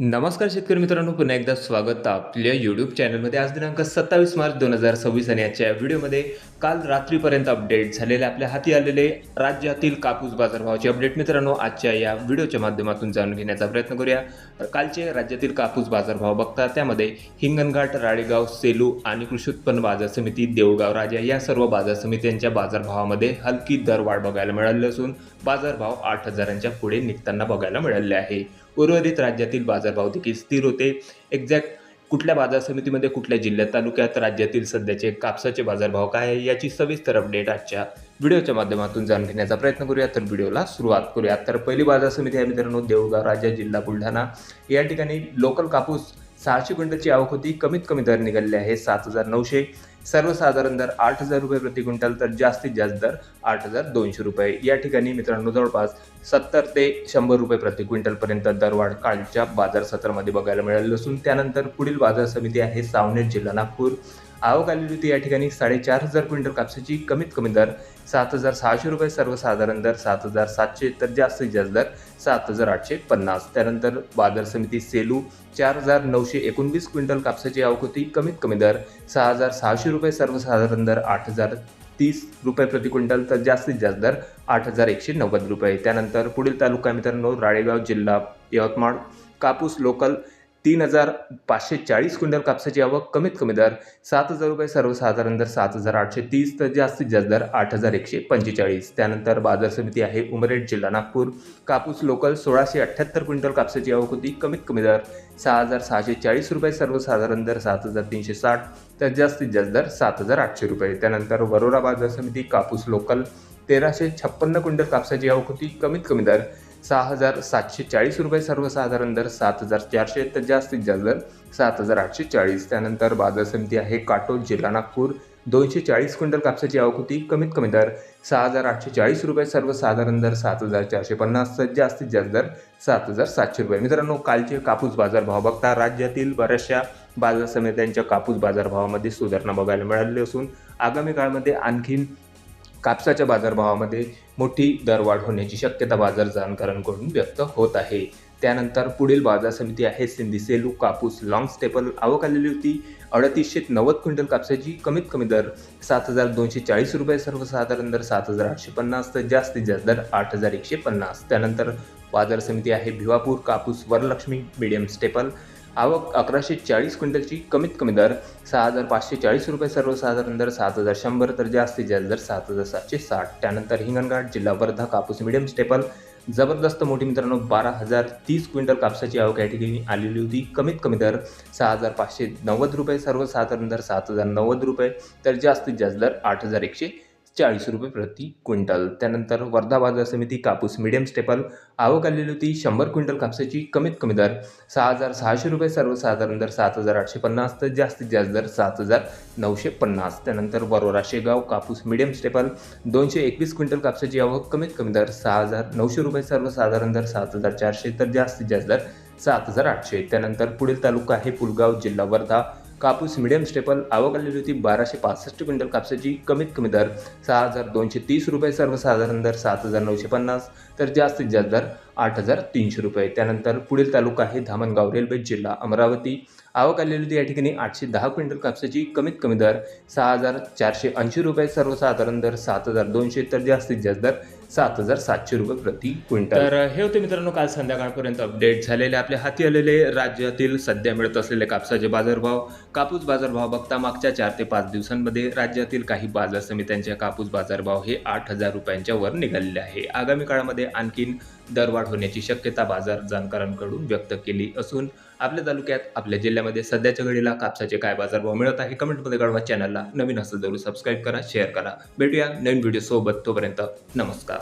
नमस्कार शेतकरी मित्रांनो, पुन्हा एकदा स्वागत आपल्या यूट्यूब चॅनलमध्ये. आज दिनांक 27 मार्च 2026 आणि आजच्या व्हिडिओमध्ये काल रात्रीपर्यंत अपडेट झालेले आपल्या हाती आलेले राज्यातील कापूस बाजारभावाचे अपडेट मित्रांनो आजच्या या व्हिडिओच्या माध्यमातून जाणून घेण्याचा प्रयत्न करूया. कालचे राज्यातील कापूस बाजारभाव बघता त्यामध्ये हिंगणघाट, राळेगाव, सेलू आणि कृषी उत्पन्न बाजार समिती, देऊळगाव राजा या सर्व बाजार समित्यांच्या बाजारभावामध्ये हलकी दरवाढ बघायला मिळाली असून बाजारभाव 8,000च्या पुढे निघताना बघायला मिळाले आहे. उर्वरित राज्यातील बाजारभाव देखील स्थिर होते. एक्झॅक्ट कुठल्या बाजार समितीमध्ये, कुठल्या जिल्ह्यात, तालुक्यात राज्यातील सध्याचे कापसाचे बाजारभाव काय आहे याची सविस्तर अपडेट आजच्या व्हिडिओच्या माध्यमातून जाणून घेण्याचा प्रयत्न करूया. तर व्हिडिओला सुरुवात करूया. तर पहिली बाजार समिती आहे मित्रांनो देऊळगाव राजा, जिल्हा बुलढाणा. या ठिकाणी लोकल कापूस 600 क्विंटलची आवक होती. कमीत कमी दर निघालेले आहे 7,900. सर्वसाधारण दर 8,000 रुपये प्रति क्विंटल, तर जास्तीत जास्त दर 8,200 रुपये. या ठिकाणी मित्रांनो जवळपास 70 ते 100 रुपये प्रति क्विंटलपर्यंत दरवाढ कालच्या बाजार सत्रामध्ये बघायला मिळाली असून त्यानंतर पुढील बाजार समिती आहे सावनेर, जिल्हा नागपूर. आवक आलेली होती या ठिकाणी 4,500 क्विंटल कापसाची. कमीत कमी दर 7,600 रुपये, सर्वसाधारण दर 7,700, तर जास्तीत जास्त दर 7,850. त्यानंतर बाजार समिती सेलू 4,919 क्विंटल कापसाची आवक होती. कमीत कमी दर 6,600 रुपये, सर्वसाधारण दर 8,030 रुपये प्रति क्विंटल, तर जास्तीत जास्त दर 8,190 रुपये. त्यानंतर पुढील तालुका मित्रांनो राळेगाव, जिल्हा यवतमाळ. कापूस लोकल 3,540 क्विंटल कापसाची आवक. कमीत कमी दर 7,000 रुपये, सर्वसाधारण दर 7,830, तर जास्तीत जास्त दर 8,145. त्यानंतर बाजार समिती आहे उमरेड, जिल्हा नागपूर. कापूस लोकल 1,678 क्विंटल कापसाची आवक होती. कमीत कमी दर 6,640 रुपये, सर्वसाधारण दर 7,360, तर जास्तीत जास्त दर 7,800 रुपये. त्यानंतर वरोरा बाजार समिती कापूस लोकल 1,356 क्विंटल कापसाची आवक होती. कमीत कमी दर 6,740 रुपये, सर्वसाधारण दर 7,400, तर जास्तीत जास्त दर 7,840. त्यानंतर बाजार समिती आहे काटोल, जिल्हा नागपूर. 240 क्विंटल कापसाची आवक होती. कमीत कमी दर 6,840 रुपये, सर्वसाधारण दर 7,450, तर जास्तीत जास्त दर 7,700 रुपये. मित्रांनो कालचे कापूस बाजारभाव बघता राज्यातील बऱ्याचशा बाजार समित्यांच्या कापूस बाजारभावामध्ये सुधारणा बघायला मिळाली असून आगामी काळामध्ये आणखीन कापसाच्या बाजारभावामध्ये मोठी दरवाढ होण्याची शक्यता बाजार जाणकारांकडून व्यक्त होत आहे. त्यानंतर पुढील बाजार समिती आहे सिंधी, सेलू. कापूस लॉंग स्टेपल आवक आलेली होती 3,890 क्विंटल कापसाची. कमीत कमी दर 7,240 रुपये, सर्वसाधारण दर 7,850, तर जास्तीत जास्त दर 8,150. त्यानंतर बाजार समिती आहे भिवापूर. कापूस वरलक्ष्मी मीडियम स्टेपल. आवक 1,140 क्विंटलची. कमीत कमी दर 6,540 रुपये, सर्वसाधारण दर 7,100, तर जास्तीत जास्त दर 7,760. त्यानंतर हिंगणघाट, जिल्हा वर्धा. कापूस मीडियम स्टेपल जबरदस्त मोठी मित्रांनो 12,030 क्विंटल कापसाची आवक या ठिकाणी आलेली होती. कमीत कमी दर 6,590 रुपये, सर्वसाधारण दर 7,090 रुपये, तर जास्तीत जास्त दर 8,140 रुपये प्रति क्विंटल. त्यानंतर वर्धा बाजार समिती कापूस मीडियम स्टेपल. आवक आलेली होती 100 क्विंटल कापसाची. कमीत कमी दर 6,600 रुपये, सर्वसाधारण दर 7,850, तर जास्तीत जास्त दर 7,950. त्यानंतर वरोरा शेगाव. कापूस मीडियम स्टेपल 221 क्विंटल कापसाची आवक. कमीत कमी दर 6,900 रुपये, सर्वसाधारण दर 7,400, तर जास्तीत जास्त दर 7,800. त्यानंतर पुढील तालुका आहे पुलगाव, जिल्हा वर्धा. कापूस मीडियम स्टेपल. आवक आलेली होती 1,265 क्विंटल कापसाची. कमीत कमी दर 6,230 रुपये, सर्वसाधारण दर 7,950, तर जास्तीत जास्त दर 8,300 रुपये. त्यानंतर पुढील तालुका आहे धामणगाव, रेल्वे, जिल्हा अमरावती. आवक आलेली होती या ठिकाणी 810 क्विंटल कापसाची. कमीत कमी दर 6,480 रुपये, सर्वसाधारण दर 7,200, तर जास्तीत जास्त दर 7,700 रुपये प्रति क्विंटल. तर हे होते मित्रांनो काल संध्याकाळपर्यंत अपडेट झालेले आपल्या हाती आलेले राज्यातील सध्या मिळत असलेले कापसाचे बाजारभाव. कापूस बाजारभाव बघता मागच्या 4 ते 5 दिवसांमध्ये राज्यातील काही बाजार समित्यांच्या कापूस बाजारभाव हे 8,000 रुपयांच्या वर निघालेले आहे. आगामी काळामध्ये आणखीन दरवाढ होण्याची शक्यता बाजार जाणकारांकडून व्यक्त केली असून आपल्या तालुक्यात, आपल्या जिल्ह्यामध्ये सध्याच्या घडीला कापसाचे काय बाजारभाव मिळत आहे कमेंटमध्ये कळवा. चॅनलला नवीन असेल जरूर सबस्क्राईब करा, शेअर करा. भेटूया नवीन व्हिडिओ सोबत. तोपर्यंत नमस्कार.